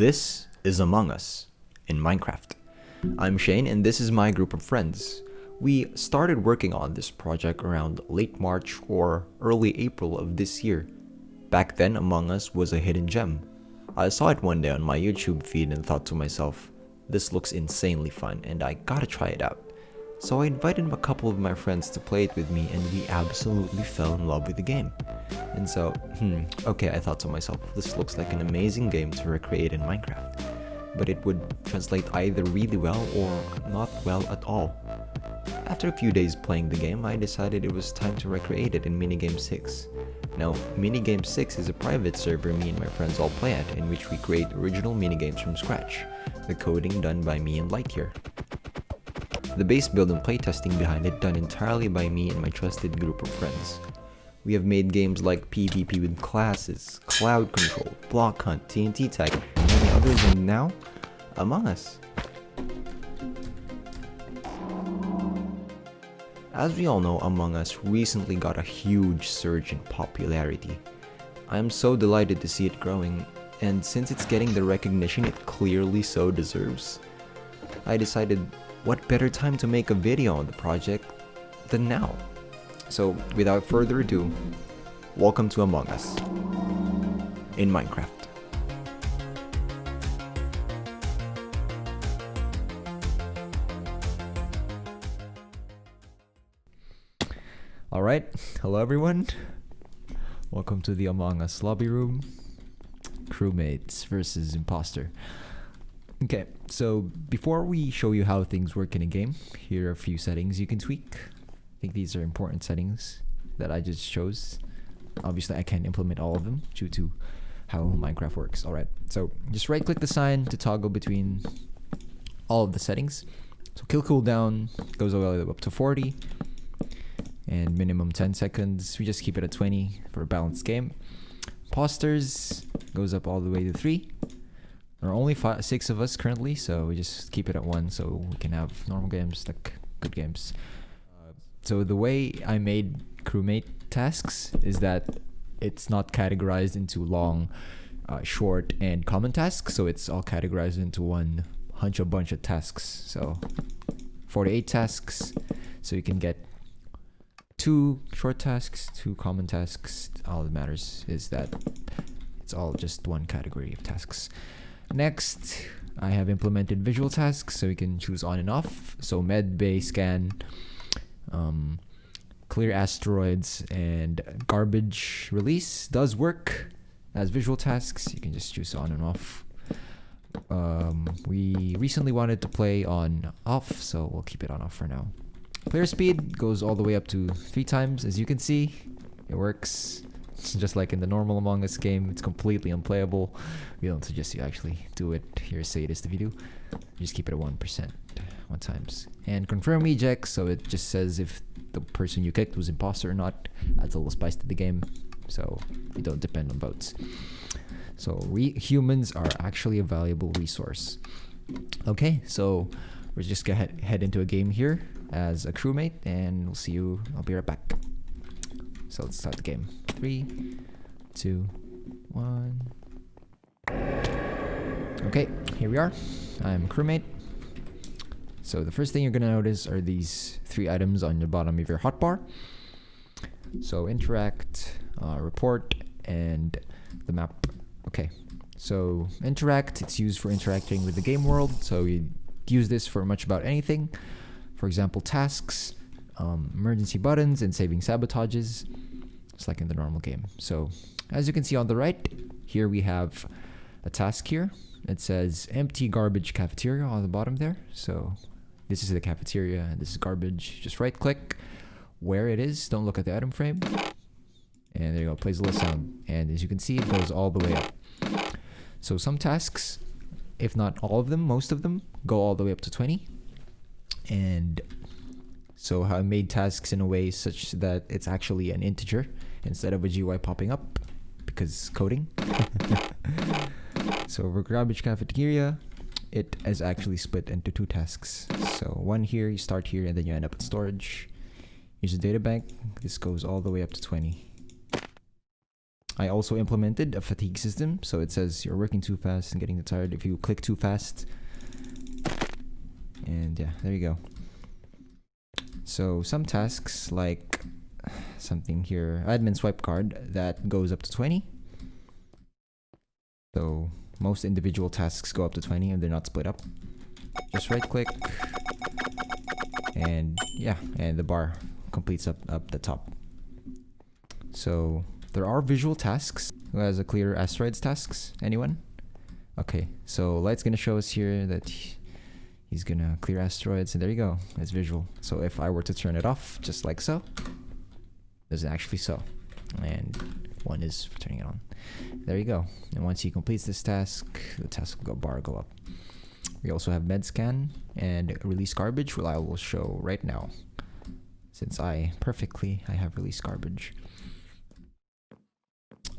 This is Among Us in Minecraft. I'm Shane and this is my group of friends. We started working on this project around late March or early April of this year. Back then, Among Us was a hidden gem. I saw it one day on my YouTube feed and thought to myself, this looks insanely fun and I gotta try it out. So I invited a couple of my friends to play it with me and we absolutely fell in love with the game. And so, okay, I thought to myself, this looks like an amazing game to recreate in Minecraft. But it would translate either really well or not well at all. After a few days playing the game, I decided it was time to recreate it in Minigames 6. Now, Minigames 6 is a private server me and my friends all play at, in which we create original minigames from scratch, the coding done by me and Light here. The base build and playtesting behind it done entirely by me and my trusted group of friends. We have made games like PvP with classes, Cloud Control, Block Hunt, TNT Tag, and many others, and now, Among Us. As we all know, Among Us recently got a huge surge in popularity. I am so delighted to see it growing, and since it's getting the recognition it clearly so deserves, I decided what better time to make a video on the project than now. So without further ado, welcome to Among Us in Minecraft. Alright, hello everyone. Welcome to the Among Us lobby room. Crewmates versus Imposter. Okay, so before we show you how things work in a game, here are a few settings you can tweak. I think these are important settings that I just chose. Obviously, I can't implement all of them due to how Minecraft works. Alright, so just right click the sign to toggle between all of the settings. So kill cooldown goes all the way up to 40. And minimum 10 seconds. We just keep it at 20 for a balanced game. Imposters goes up all the way to 3. There are only 6 of us currently, so we just keep it at 1 so we can have normal games, like good games. So the way I made crewmate tasks is that it's not categorized into long, short, and common tasks. So it's all categorized into one bunch of tasks. So 48 tasks. So you can get 2 short tasks, 2 common tasks. All that matters is that it's all just one category of tasks. Next, I have implemented visual tasks, so you can choose on and off. So med bay scan, clear asteroids, and garbage release does work as visual tasks. You can just choose on and off. We recently wanted to play on off, so we'll keep it on off for now. Player speed goes all the way up to 3 times. As you can see, it works. It's just like in the normal Among Us game, it's completely unplayable. We don't suggest you actually do it. Here's sadist if you do. You just keep it at 1%, 1 times. And confirm eject, so it just says if the person you kicked was imposter or not. Adds a little spice to the game, so you don't depend on votes. So humans are actually a valuable resource. Okay, so we're just gonna head into a game here as a crewmate, and we'll see you. I'll be right back. So let's start the game. 3, 2, 1. Okay, here we are. I'm crewmate. So the first thing you're gonna notice are these 3 items on the bottom of your hotbar. So interact, report, and the map. Okay, so interact, it's used for interacting with the game world. So you use this for much about anything. For example, tasks, emergency buttons, and saving sabotages. It's like in the normal game. So as you can see on the right, here we have a task here. It says empty garbage cafeteria on the bottom there. So this is the cafeteria and this is garbage. Just right click where it is. Don't look at the item frame. And there you go, plays a little sound. And as you can see, it goes all the way up. So some tasks, if not all of them, most of them, go all the way up to 20. And so I made tasks in a way such that it's actually an integer instead of a GUI popping up, because coding. So for garbage cafeteria, it is actually split into 2 tasks. So one here, you start here and then you end up at storage. Use a data bank. This goes all the way up to 20. I also implemented a fatigue system. So it says you're working too fast and getting tired if you click too fast. And yeah, there you go. So some tasks like something here, admin swipe card, that goes up to 20. So most individual tasks go up to 20 and they're not split up. Just right click and yeah, and the bar completes up the top. So there are visual tasks. Who has a clear asteroids tasks? Anyone? Okay, so Light's gonna show us here that he's gonna clear asteroids, and there you go, it's visual. So if I were to turn it off, just like so, there's actually so, and one is for turning it on. There you go. And once he completes this task, the task bar will go up. We also have med scan and release garbage, which I will show right now, since I have release garbage.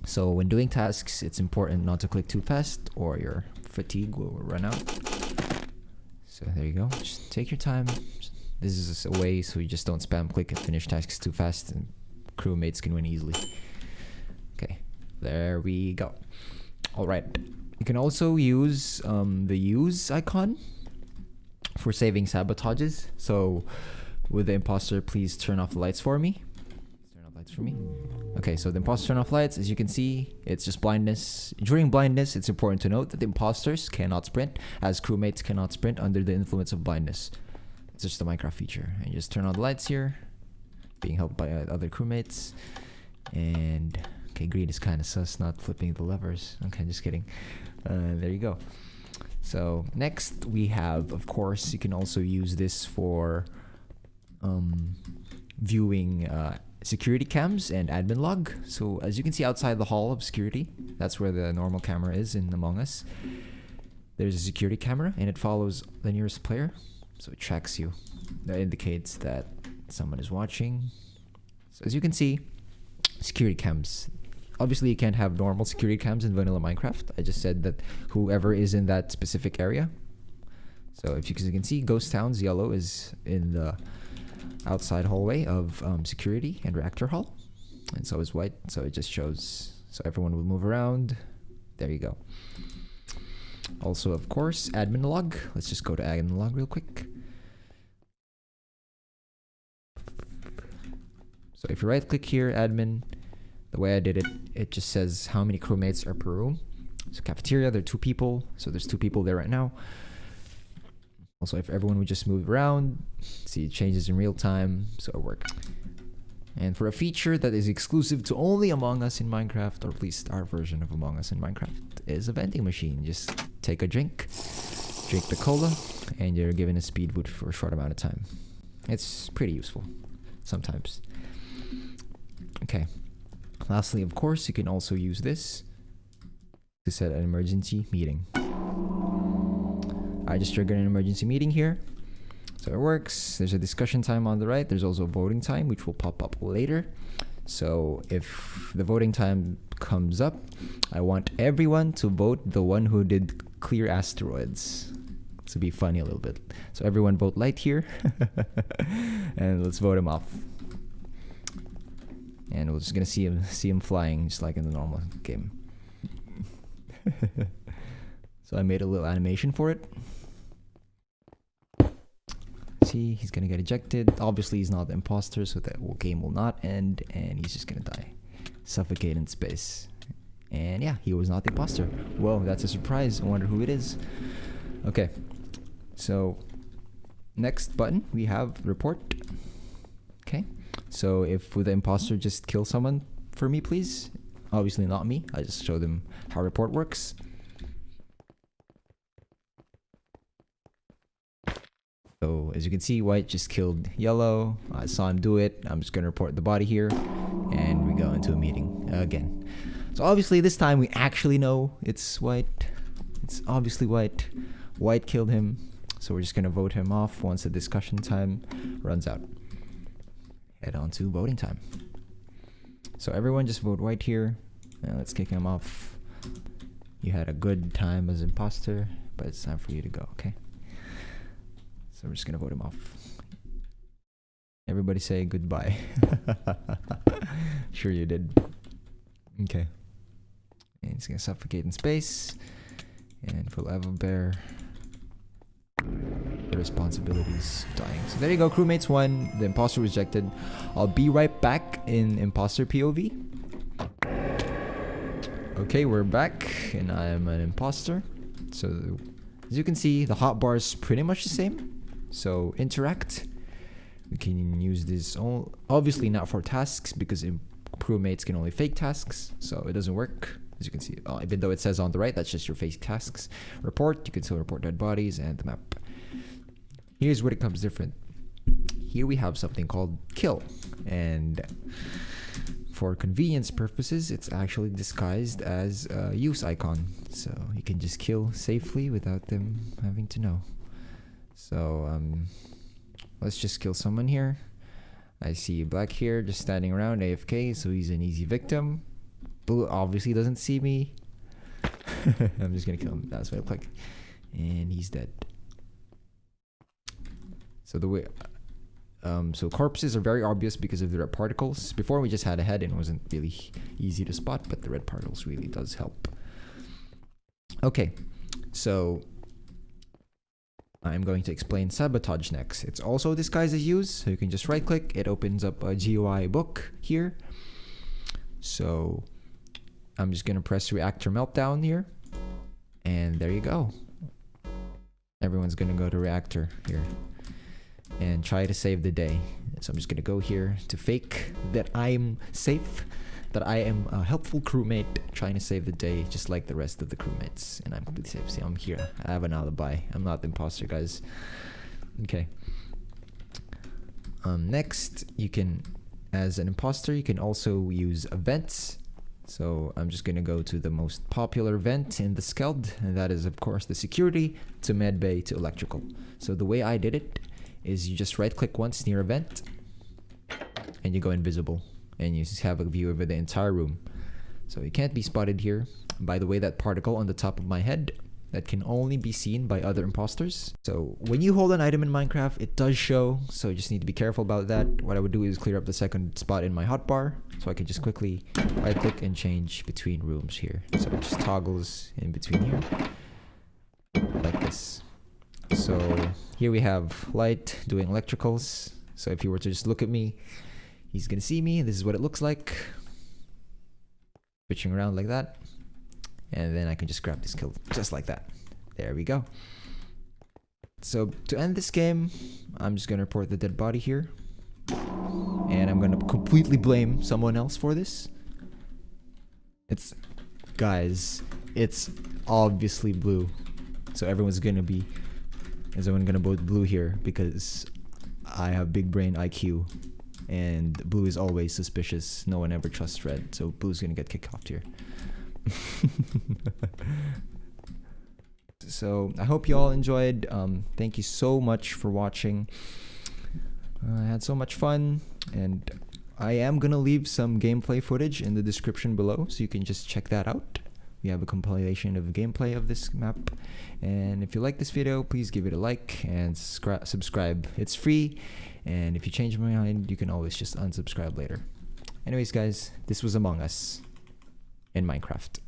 So when doing tasks, it's important not to click too fast or your fatigue will run out. So there you go. Just take your time. This is a way so you just don't spam click and finish tasks too fast and crewmates can win easily. Okay, there we go. All right. You can also use the use icon for saving sabotages. So with the imposter, please turn off the lights for me. Turn off lights for me. Okay, so the imposter turn off lights. As you can see, it's just blindness. During blindness, it's important to note that the imposters cannot sprint, as crewmates cannot sprint under the influence of blindness. It's just a Minecraft feature. And you just turn on the lights here, being helped by other crewmates. And okay, green is kind of sus, not flipping the levers. Okay, just kidding. There you go. So next we have, of course, you can also use this for viewing security cams and admin log. So as you can see outside the hall of security, that's where the normal camera is in Among Us. There's a security camera and it follows the nearest player. So it tracks you. That indicates that someone is watching. So as you can see, security cams. Obviously you can't have normal security cams in vanilla Minecraft. I just said that whoever is in that specific area. So if you can see, Ghostttowns yellow is in the outside hallway of security and reactor hall, and so is white, so it just shows, so everyone will move around. There you go. Also, of course, admin log. Let's just go to admin log real quick. So if you right click here, admin, the way I did it, it just says how many crewmates are per room. So cafeteria, there are 2 people, so there's 2 people there right now. Also, if everyone would just move around, see it changes in real time, so it works. And for a feature that is exclusive to only Among Us in Minecraft, or at least our version of Among Us in Minecraft, is a vending machine. Just take a drink the cola, and you're given a speed boot for a short amount of time. It's pretty useful, sometimes. Okay. Lastly, of course, you can also use this to set an emergency meeting. I just triggered an emergency meeting here. So it works. There's a discussion time on the right. There's also a voting time, which will pop up later. So if the voting time comes up, I want everyone to vote the one who did clear asteroids. To be funny a little bit. So everyone vote light here. And let's vote him off. And we're just gonna see him flying just like in the normal game. So I made a little animation for it. See, he's gonna get ejected. Obviously, he's not the imposter, so that game will not end, and he's just gonna die, suffocate in space. And yeah, he was not the imposter. Whoa, that's a surprise. I wonder who it is. Okay, so next button we have report. Okay, so if with the imposter, just kill someone for me, please. Obviously not me. I just show them how report works. So as you can see, white just killed yellow. I saw him do it. I'm just gonna report the body here, and we go into a meeting again. So obviously this time we actually know it's white. It's obviously white. White killed him. So we're just gonna vote him off once the discussion time runs out. Head on to voting time. So everyone just vote white here. Now let's kick him off. You had a good time as imposter, but it's time for you to go, okay? So we're just gonna vote him off. Everybody say goodbye. Sure you did. Okay. And he's gonna suffocate in space. And for Level Bear, the responsibilities of dying. So there you go, crewmates won. The imposter rejected. I'll be right back in imposter POV. Okay, we're back, and I am an imposter. So as you can see, the hotbar is pretty much the same. So interact. We can use this obviously not for tasks because crewmates can only fake tasks, so it doesn't work. As you can see, even though it says on the right, that's just your fake tasks. Report, you can still report dead bodies and the map. Here's where it comes different. Here we have something called kill, and for convenience purposes, it's actually disguised as a use icon, so you can just kill safely without them having to know. So let's just kill someone here. I see Black here just standing around AFK, so he's an easy victim. Blue obviously doesn't see me. I'm just gonna kill him. That's what I click, and he's dead. So the way, so corpses are very obvious because of the red particles. Before we just had a head and it wasn't really easy to spot, but the red particles really does help. Okay, so I'm going to explain sabotage next. It's also disguised as use, so you can just right click. It opens up a GUI book here. So I'm just gonna press reactor meltdown here, and there you go. Everyone's gonna go to reactor here and try to save the day. So I'm just gonna go here to fake that I'm safe, that I am a helpful crewmate trying to save the day just like the rest of the crewmates, and I'm completely safe. See, I'm here. I have an alibi. I'm not the imposter, guys. Okay. Next, you can, as an imposter, you can also use events. So I'm just gonna go to the most popular vent in the Skeld, and that is of course the security to medbay to electrical. So the way I did it is you just right click once near a vent and you go invisible, and you just have a view over the entire room. So you can't be spotted here. By the way, that particle on the top of my head, that can only be seen by other imposters. So when you hold an item in Minecraft, it does show, so you just need to be careful about that. What I would do is clear up the second spot in my hotbar, so I can just quickly right click and change between rooms here. So it just toggles in between here, like this. So here we have Light doing electricals. So if you were to just look at me, he's gonna see me. This is what it looks like. Switching around like that. And then I can just grab this kill just like that. There we go. So to end this game, I'm just gonna report the dead body here. And I'm gonna completely blame someone else for this. Guys, it's obviously blue. So everyone's gonna vote blue here because I have big brain IQ. And blue is always suspicious. No one ever trusts red. So blue's gonna get kicked off here. So I hope you all enjoyed. Thank you so much for watching. I had so much fun, and I am gonna leave some gameplay footage in the description below, so you can just check that out. We have a compilation of gameplay of this map, and if you like this video, please give it a like and subscribe. It's free, and if you change my mind, you can always just unsubscribe later. Anyways, guys, this was Among Us in Minecraft.